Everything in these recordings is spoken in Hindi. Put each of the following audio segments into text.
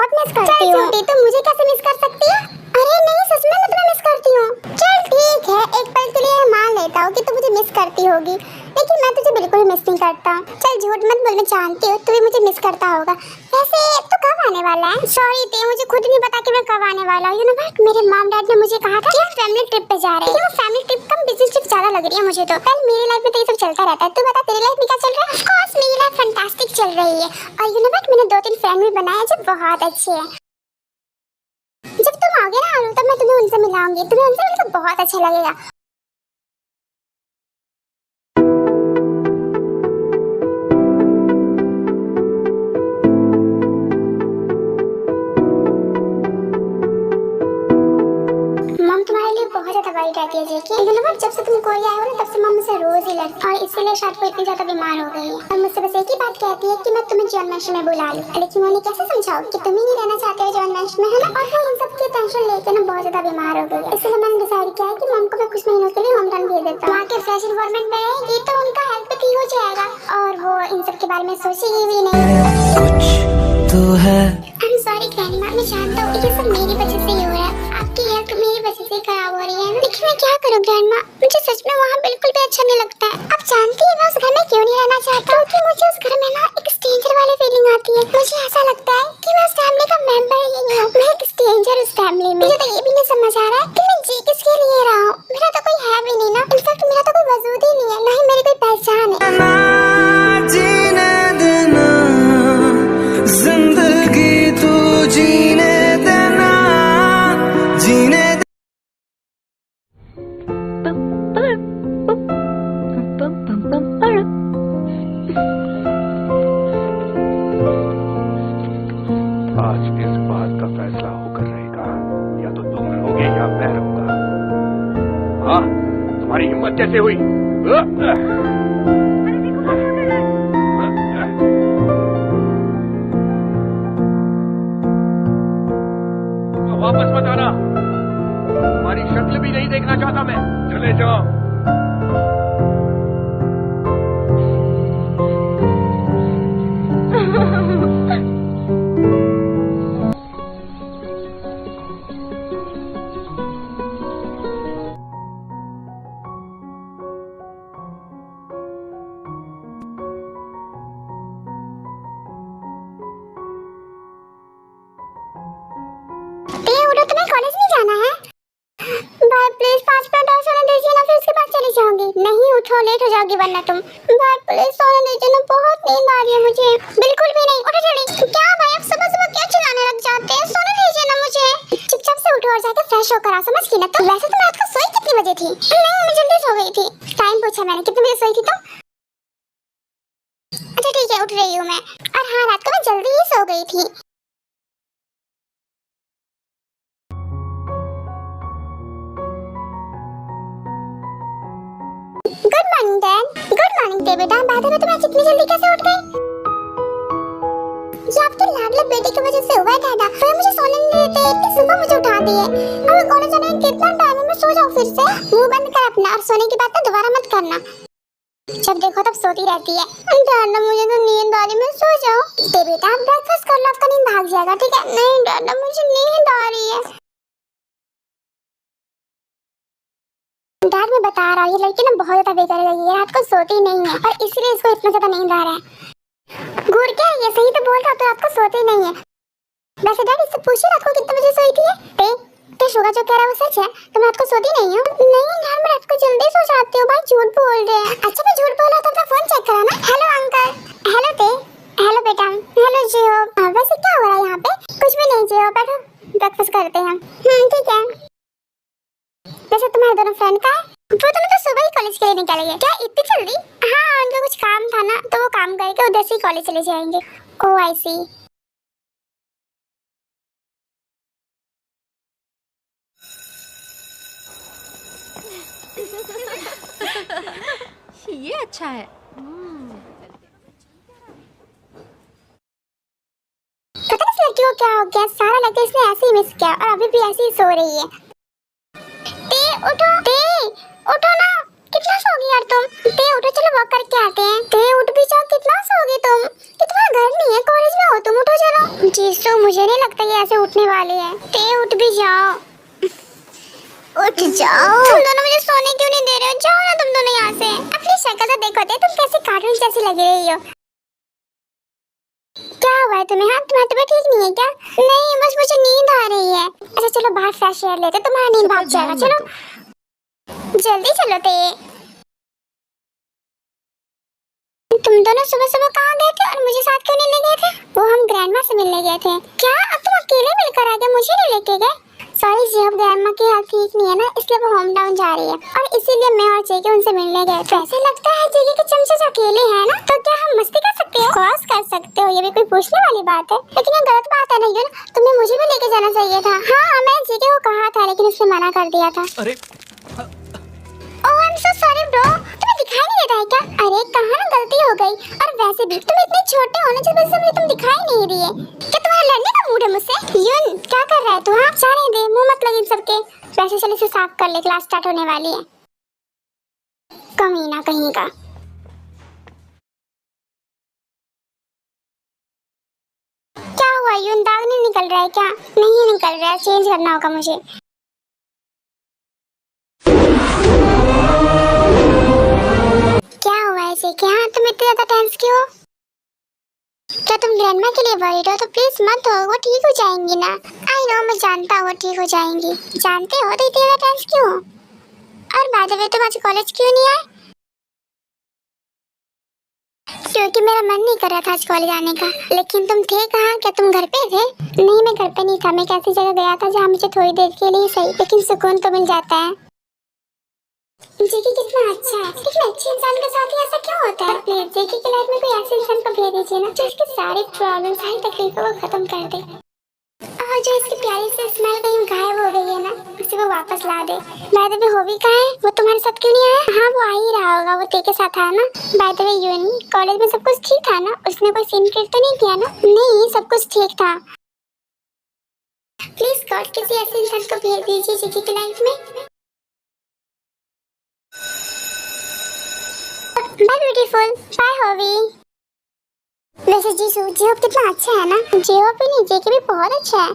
बहुत मिस करती हूँ। तो मुझे कैसे मिस कर सकती है? अरे नहीं, सच में मैं तुम्हें मिस करती हूँ। चल ठीक है, एक पल के लिए मान लेता हूँ कि तू मुझे मिस करती होगी, लेकिन मैं तुझे बिल्कुल मिस नहीं करता। चल झूठ मत बोल, मैं जानती हूँ तू भी मुझे मिस करता होगा। वैसे तू कब आने वाला है? सॉरी ते, मुझे खुद नहीं पता कि मैं कब आने वाला हूँ। यू नो व्हाट, मेरे मॉम डैड ने मुझे कहा था कि हम फैमिली ट्रिप पे जा रहे हैं। लेकिन फैमिली ट्रिप कम बिजनेस ट्रिप ज्यादा लग रही है मुझे तो। कल मेरी लाइफ में तो ये सब चलता रहता है, तू बता तेरी लाइफ में क्या चल रहा है? ऑफ कोर्स मेरी लाइफ फैंटास्टिक चल रही है। और यू नो व्हाट, मैंने 2-3 फ्रेंड भी बनाए जो बहुत अच्छे हैं। जब तुम आओगे ना तब मैं तुम्हें उनसे मिलाऊंगी, तुम्हें उनसे मिलकर बहुत अच्छा लगेगा। मम तुम्हारे लिए बहुत ज्यादा वरीड रहती है जेके। यू नो व्हाट, जब से तुम कोरिया आए हो ना तब से मम मुझसे रोज ही लड़ती है और इसके लिए शायद वो इतनी ज्यादा बीमार हो गई है। और मुझसे बस एक ही बात कहती है कि मैं तुम्हें जॉन मैंशन में बुला लूं, लेकिन उन्हें कैसे समझाऊं कि तुम ही नहीं रहना चाहते हो जॉन मैंशन में, है ना? और वो इन सब की टेंशन लेके ना बहुत ज्यादा बीमार हो गई है। इसलिए मैंने डिसाइड किया है कि मम को मैं कुछ महीनों के लिए होम टाउन भेज देता हूँ। वहाँ के फ्रेश एनवायरनमेंट में रहेगी तो उनका हेल्थ भी ठीक हो जाएगा और वो इन सब के बारे में सोचेगी भी नहीं। कुछ तो है। I'm sorry ग्रैंडमा, मैं जानता हूँ ये सब मेरी वजह से ही हो रहा है, आपकी हेल्थ मेरी वजह से खराब हो रही है। लेकिन मैं क्या करूँ ग्रैंडमा, मुझे सच में वहाँ बिल्कुल भी अच्छा नहीं लगता है। आप जानती हैं मैं उस घर में क्यों नहीं रहना चाहता? क्योंकि मुझे उस घर में ना एक स्ट्रेंजर वाली फीलिंग आती है। मुझे ऐसा लगता है कि मैं उस फैमिली का मेंबर ही नहीं हूँ, मैं एक स्ट्रेंजर उस फैमिली में। मुझे तो ये भी नहीं समझ आ रहा है कि मैं जी किसके लिए रहा हूँ। मेरा तो कोई है भी नहीं ना, इनफैक्ट मेरा तो कोई वजूद ही नहीं है, ना ही मेरी कोई पहचान है। जीने देना जिंदगी, तू जीने देना, जीने आज इस बात का फैसला होकर रहेगा, या तो तुम रहोगे या मैं रहूंगा। हाँ, तुम्हारी हिम्मत कैसे हुई? वापस मत आना, तुम्हारी शक्ल भी नहीं देखना चाहता मैं। चले जाओ। तुम्हें कॉलेज नहीं जाना है? भाई प्लीज 5 मिनट और सोने दीजिए ना, फिर उसके बाद चली जाऊंगी। नहीं उठो, लेट हो जाओगी वरना तुम। भाई प्लीज सोने दीजिए ना, बहुत नींद आ रही है मुझे। बिल्कुल भी नहीं, उठो जल्दी। क्या भाई आप सुबह सुबह क्यों चिल्लाने लग जाते हैं? सोने दीजिए ना मुझे। चुपचाप से उठो और जाके फ्रेश होकर आओ, समझ गई ना? तो वैसे तुम रात को सोई कितनी बजे थी? नहीं मैं जल्दी सो गई थी। टाइम पूछा मैंने, कितने बजे सोई थी तुम? अच्छा ठीक है, उठ रही हूँ मैं। और हाँ, रात को मैं जल्दी ही सो गई थी। Good morning dad. Good morning ते बेटा। बात है तुम आज इतनी जल्दी कैसे उठ गई? ये आपके लाडले बेटे की वजह से हुआ है दादा। फिर मुझे सोने नहीं देते, इतनी सुबह मुझे उठा दिए। अब कॉलेज जाने में कितना टाइम है, मैं सो जाऊं फिर से। मुंह बंद कर अपना, और सोने की बात ना दोबारा मत करना। जब देखो तब सोती रहती है। दादा मुझे तो नींद आ रही, मैं सो जाऊं। ते बेटा आप ब्रेकफास्ट कर लो, आपका नींद भाग जाएगा, ठीक है? नहीं दादा मुझे नींद आ रही है। डैड मैं बता रहा हूँ, ये लड़की ना बहुत ज्यादा बेकार लगी है, रात को सोती नहीं है और इसलिए इसको इतना ज्यादा नींद आ रहा है। गुड़ क्या ये सही तो बोल रहा, तो रात को सोती नहीं है। वैसे डैड इससे पूछिए रात को कितने बजे सोई थी? तो शुगर जो कह रहा है वो सच है? तुम रात को सोती नहीं हो? नहीं डैड मैं रात को जल्दी सो जाती हूँ। भाई झूठ बोल रहे हैं। अच्छा मैं झूठ बोला तो अपना फोन चेक करा ना। Hello uncle. हेलो ते। हेलो बेटा। हेलो जियो। वैसे क्या हो रहा है यहाँ पे? कुछ भी नहीं जियो, बैठो ब्रेकफास्ट करते हैं। ठीक है। वैसे तुम्हारे दोनों फ्रेंड का है? वो दोनों तो सुबह ही कॉलेज के लिए निकल गए। क्या इतनी जल्दी? हाँ उनको कुछ काम था ना, तो वो काम करके उधर से ही कॉलेज चले जाएंगे। ओह आई सी। ये अच्छा है। पता नहीं इस लड़की को क्या हो गया, सारा लगता है इसने ऐसे ही मिस किया और अभी भी ऐसे ही सो रही है। ते उठो ना, कितना सोगी यार तुम? ते उठो, चलो वॉक करके आते हैं। ते उठ भी जाओ, कितना सोगी तुम? ये तुम्हारा घर नहीं है, कॉलेज में हो तुम, उठो चलो। जीसू मुझे नहीं लगता ये ऐसे उठने वाली है। ते उठ भी जाओ, उठ जाओ। तुम दोनों मुझे सोने क्यों नहीं दे रहे हो? जाओ ना तुम दोनों यहाँ से। अपनी शक्ल तो देखो, तुम कैसे कार्टून जैसी लग रही हो। क्या हुआ है तुम्हें? हाँ, तुम्हारी तबीयत ठीक नहीं है क्या? नहीं, बस मुझे नींद आ रही है। अच्छा चलो बाहर फ्रेश एयर लेते, तुम्हारा नींद भाग जाएगा। चलो जल्दी चलो। तुम दोनों सुबह सुबह कहाँ गए थे और मुझे साथ क्यों नहीं ले गए थे? वो हम ग्रैंडमा से मिलने गए थे। क्या अब तुम अकेले मिलकर आ गए, मुझे नहीं लेके गए? सॉरी जी, अब ग्रैंडमा की हालत ठीक नहीं है ना, इसलिए वो होम टाउन जा रही है और इसीलिए मैं और जेके उनसे मिलने गए थे। ऐसे लगता है जेके के चमचे अकेले हैं ना, तो क्या हम मस्ती कर सकते हैं? क्रॉस कर सकते हो, ये भी कोई पूछने वाली बात है? लेकिन ये गलत बात है ना यून, तुमने मुझे भी लेके जाना चाहिए था। हाँ मैं जेके को कहा था लेकिन उसने मना कर दिया था। अरे oh I am so sorry bro, तुम्हें दिखाई नहीं देता है क्या? अरे कहाँ ना गलती हो गई। और वैसे भी तुम इतने छोटे हो ना, जिस वजह से मुझे तुम दिखाई नहीं दिए। क्या तुम्हारा लड़ने का मूड है मुझसे? यून क्या कर रहा है तू? हाँ जाने दे, मुंह मत लगे इन सबके। वैसे चल इसे साफ कर ले, क्लास स्टार्ट होने वाली है। कमीना कहीं का। क्या हुआ यून, दाग नहीं निकल रहा है क्या? नहीं निकल रहा है, चेंज करना होगा मुझे। क्या हुआ है इसे? क्या तुम इतने ज्यादा टेंस क्यों हो? क्या तुम ग्रैंडमा के लिए वरीड हो? तो प्लीज मत हो, वो ठीक हो जाएंगी ना। आई नो, मैं जानता हूँ वो ठीक हो जाएंगी। जानते हो तो इतने ज्यादा टेंस क्यों हो? और बाय द वे तुम आज कॉलेज क्यों नहीं आए? क्योंकि मेरा मन नहीं कर रहा था आज कॉलेज आने का। लेकिन तुम थे कहाँ? क्या तुम घर पे थे? नहीं मैं घर पे नहीं था, मैं एक ऐसी जगह गया था जहाँ मुझे थोड़ी देर के लिए सही लेकिन सुकून तो मिल जाता है। जेके कितना अच्छा है, लेकिन अच्छे इंसान के साथ ही ऐसा क्यों होता है? प्लीज जेके की लाइफ में कोई ऐसे इंसान को भेज दीजिए ना जो इसकी सारी प्रॉब्लम, सारी तकलीफों को खत्म कर दे। और जो इसकी प्यारी सी स्माइल कहीं गायब हो गई है ना, उसे वो वापस ला दे। बाय द वे होवी कहाँ है? वो तुम्हारे साथ क्यों नहीं आया? हाँ वो आ ही रहा होगा, वो तेरे के साथ आया ना। बाय द वे यून, कॉलेज में सब कुछ ठीक था ना? उसने कोई सीन क्रिएट तो नहीं किया ना? नहीं सब कुछ ठीक था। प्लीज गॉड किसी ऐसे इंसान को भेज दीजिए जेके की लाइफ में। Bye beautiful, bye Hobi. वैसे जीसू जेहोप कितना अच्छा है ना? जेहोप ही नहीं जेके भी बहुत अच्छा है।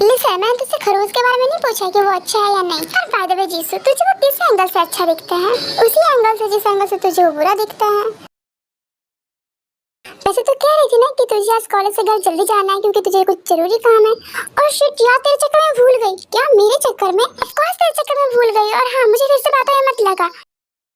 लिसन, मैंने तुझसे खरगोश के बारे में नहीं पूछा कि वो अच्छा है या नहीं। और बाय द वे जीसू, तुझे वो किस एंगल से अच्छा दिखता है? उसी एंगल से जिस एंगल से तुझे वो बुरा दिखता है। वैसे तो कह रही थी ना कि तुझे आज कॉलेज से घर जल्दी जाना है क्योंकि तुझे कुछ जरूरी काम है। और शिट यार, तेरे चक्कर में भूल गई। क्या मेरे चक्कर में? ऑफ कोर्स तेरे चक्कर में भूल गई। और हाँ मुझे फिर से बातों में मत लगा।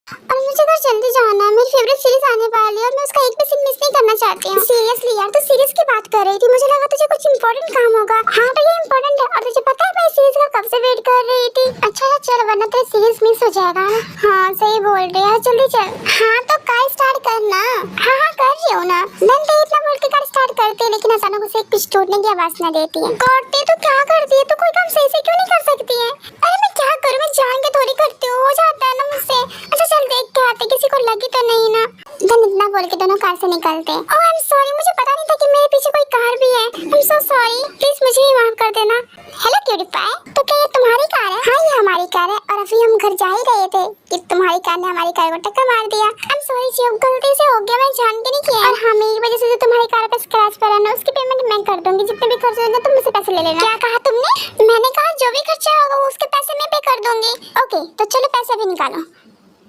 और मुझे घर जल्दी जाना है, मेरी फेवरेट सीरीज आने वाली है और मैं उसका एक भी सीन मिस नहीं करना चाहती हूँ। सीरियसली यार, तू सीरीज की बात कर रही थी, मुझे लगा तुझे कुछ इंपॉर्टेंट काम होगा। हाँ तो ये इंपॉर्टेंट है और तुझे पता है मैं इस सीरीज का कब से वेट कर रही थी। अच्छा चल, वरना तेरी सीरीज मिस हो जाएगा। हाँ सही बोल रही है, जल्दी चल। हाँ तो कार स्टार्ट करना। हाँ हाँ कर रही हूँ ना। नंदे इतना बोल के कार स्टार्ट करते लेकिन अचानक उसे कुछ टूटने की आवाज सुनाई देती है। करते तो क्या करती है? तो कोई काम सही से क्यों नहीं कर सकती है? अरे मैं क्या करूँ, मैं जान के थोड़ी करती हूँ, हो जाता है ना मुझसे। अच्छा चल देख के आते, किसी को लगी तो नहीं ना। धन इतना बोल के दोनों कार से निकलते हैं। ओह आई एम सॉरी, मुझे पता नहीं था कि मेरे पीछे कोई कार भी है। आई एम सो सॉरी, प्लीज मुझे ही माफ कर देना। हेलो क्यूटी पाई, तो क्या ये तुम्हारी कार है? हाँ ये हमारी कार है और अभी हम घर जा ही रहे थे कि तुम्हारी कार ने हमारी कार को टक्कर मार दिया। आई एम सॉरी जी, गलती से हो गया, मैं जान के नहीं किया। और हाँ मेरी वजह से जो तुम्हारी कार पे स्क्रैच पड़ा ना, उसकी पेमेंट मैं कर दूंगी। जितने भी खर्च होंगे तुम मुझसे पैसे ले लेना। क्या कहा तुमने? मैंने कहा जो भी खर्चा होगा वो उसके पैसे मैं पे कर दूंगी। ओके तो चलो पैसे भी निकालो।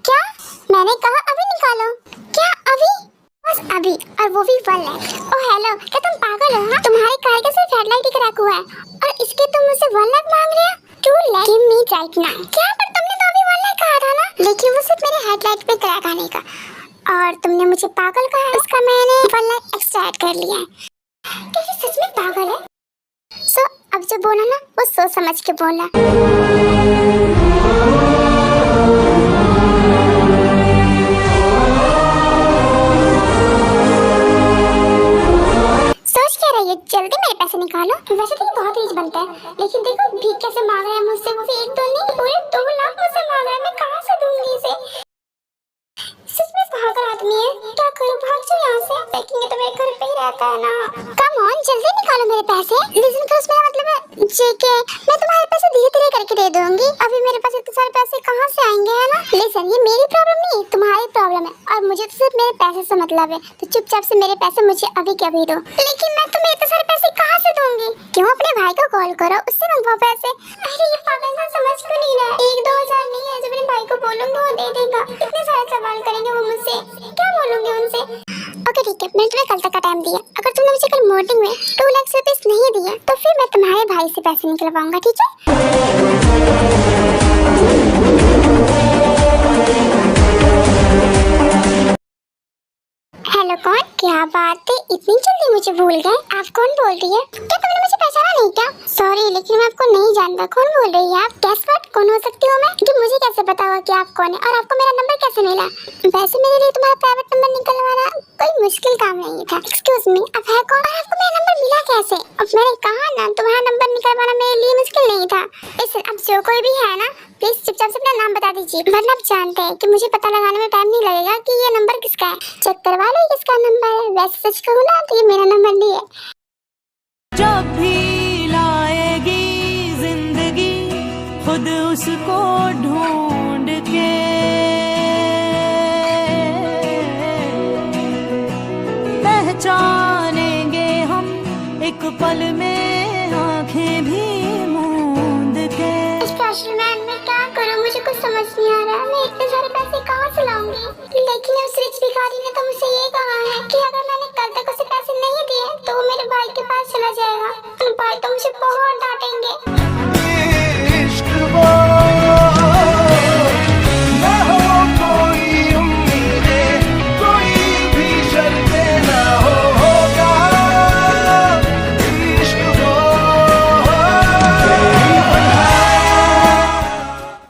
क्या? मैंने कहा अभी निकालो। क्या अभी? बस अभी, और वो भी 1 लाख। ओह हेलो, क्या तुम पागल हो? हाँ तुम्हारी कार का सिर्फ हेडलाइट ही क्रैक हुआ है और इसके तुम मुझसे 1 लाख मांग रहे हो? 2 lakh give me right now. क्या? पर तुमने तो अभी 1 लाख कहा था ना। लेकिन वो सिर्फ मेरे हेडलाइट पे क्रैक आने का और तुमने मुझे पागल कहा, उसका मैंने 1 लाख एक्स्ट्रा ऐड कर लिया है। क्या ये सच में पागल है? सो अब जो बोला ना वो सोच समझ के बोला। जल्दी मेरे पैसे निकालो। वैसे तो ये बहुत एज बनता है लेकिन देखो भीख कैसे मांग रहा है मुझसे। वो भी 1 तो नहीं, पूरे 2 लाख मुझसे मांग रहा है। मैं कहाँ से दूंगी इसे? सच में पागल आदमी है। क्या करूँ, भाग जाओ यहाँ से। देखेंगे तो मेरे घर पे ही रहता है ना। कम ऑन जल्दी निकालो मेरे पैसे। लिसन करो, मेरा मतलब है जेके, मैं तुम्हारे पैसे धीरे धीरे करके दे दूंगी। अभी मेरे पास इतने सारे पैसे कहाँ से आएंगे, है ना? लिसन, ये मेरी प्रॉब्लम नहीं तुम्हारी प्रॉब्लम है और मुझे तो सिर्फ मेरे पैसे से मतलब है, तो चुपचाप से मेरे पैसे मुझे अभी के अभी दो। लेकिन मैं तुम्हें इतने सारे पैसे कहाँ से दूंगी? क्यों अपने भाई को कॉल करो, उससे मंगवाओ पैसे। अरे ये पागल ना समझ क्यों नहीं रहा? 1-2 हज़ार नहीं है, जब मेरे भाई को बोलूंगी वो दे देगा। इतने सारे सवाल करेंगे वो मुझसे, क्या बोलूंगी उनसे? ओके ठीक है, मैंने तुम्हें कल तक का टाइम दिया। अगर तुमने मुझे कल मॉर्निंग में 2 लाख रुपए नहीं दिए तो फिर मैं तुम्हारे भाई से पैसे निकलवाऊंगा, ठीक है? हेलो कौन? क्या बात है, इतनी जल्दी मुझे भूल गए? आप कौन बोल रही है? क्या तुमने मुझे पहचाना नहीं क्या? सॉरी लेकिन मैं आपको नहीं जानता। कौन बोल रही है आप? गेस व्हाट, कौन हो सकती हूँ मैं? कि मुझे कैसे पता हुआ कि आप कौन है और आपको मेरा नंबर कैसे मिला? वैसे मेरे लिए तुम्हारा प्राइवेट नंबर निकलवाना कोई मुश्किल काम नहीं था। एक्सक्यूज मी, आप है कौन और आपको मेरा नंबर मिला कैसे? अब मैंने कहा ना, तुम्हारा नंबर निकलवाना मेरे लिए मुश्किल नहीं था। लिसन, अब जो कोई भी है ना, प्लीज चुपचाप से अपना नाम बता दीजिए, वरना आप जानते हैं कि मुझे पता लगाने में टाइम नहीं लगेगा कि ये नंबर किसका है। चेक करवा लो किसका नंबर है। वैसे सच कहूँ ना तो ये मेरा नंबर नहीं है। जब भी लाएगी जिंदगी खुद उसको ढूंढ के, पहचानेंगे हम एक पल में आंखें भी मूंद के। मैन मैं क्या करूं, मुझे कुछ समझ नहीं आ रहा। मैं इतने सारे पैसे कहाँ से लाऊंगी? लेकिन उस रिच भिखारी ने तो मुझसे ये कहा है कि अगर मैंने कल तक उसे पैसे नहीं दिए तो वो मेरे भाई के पास चला जाएगा। तो भाई तो मुझे बहुत डांटेंगे। इश्क वो ना हो कोई उम्मीदें, कोई भी शर्ते ना होगा। इश्क वो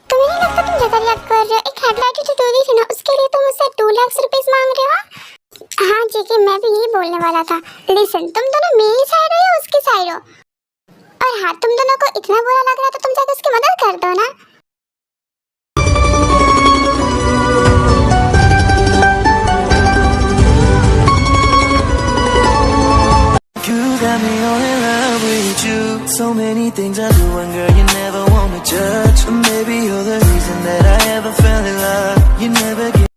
तुम्हें नहीं लगता तुम ज्यादा रिएक्ट कर रहे हो? एक हेडलाइट जो टूटी थी ना, उसके लिए तुम मुझसे 2 लाख रुपए मांग रहे हो? हाँ जी, मैं भी यही बोलने वाला था। लिसन, तुम दोनों मेरी साइड हो या उसकी साइड हो? और हाँ, तुम दोनों को इतना बुरा लग रहा है तो तुम जाके उसकी मदद कर दो ना। You got me all in love with you. So many things I do and girl you never want to judge. Maybe you're the reason that I ever fell in love. You never